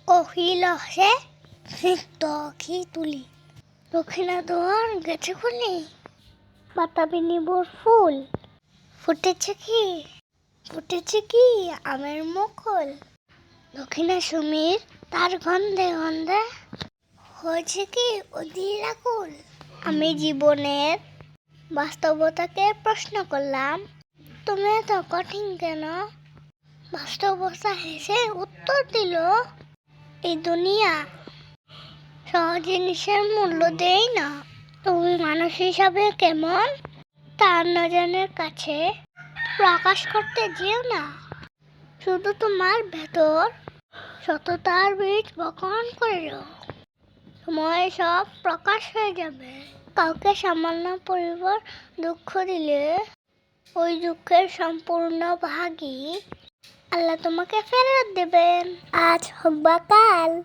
কহিলহে দখি তুলি দক্ষিণা দোয়ার গেছে খুলি বাতাবি নিবুর ফুল ফুটেছে কি আমের মুকুল দক্ষিণা সমীর তার গন্ধে গন্ধে হয়েছে কি অধীর আকুল। আমি জীবনের বাস্তবতাকে প্রশ্ন করলাম, তুমি এত কঠিন কেন? বাস্তবতা হেসে উত্তর দিল, এই দুনিয়া সহজ জিনিসের মূল্য দেয় না। তুমি মানুষ হিসাবে কেমন তা অন্যজনের কাছে প্রকাশ করতে যেও না। শুধু তোমার ভেতর সততার বীজ বপন করে যাও। সময় সব প্রকাশ হয়ে যাবে। কাউকে সামান্য পরিবার দুঃখ দিলে ওই দুঃখের সম্পূর্ণ ভাগই আল্লাহ তোমাকে ফেরত দেবেন। আজ হোক বা কাল।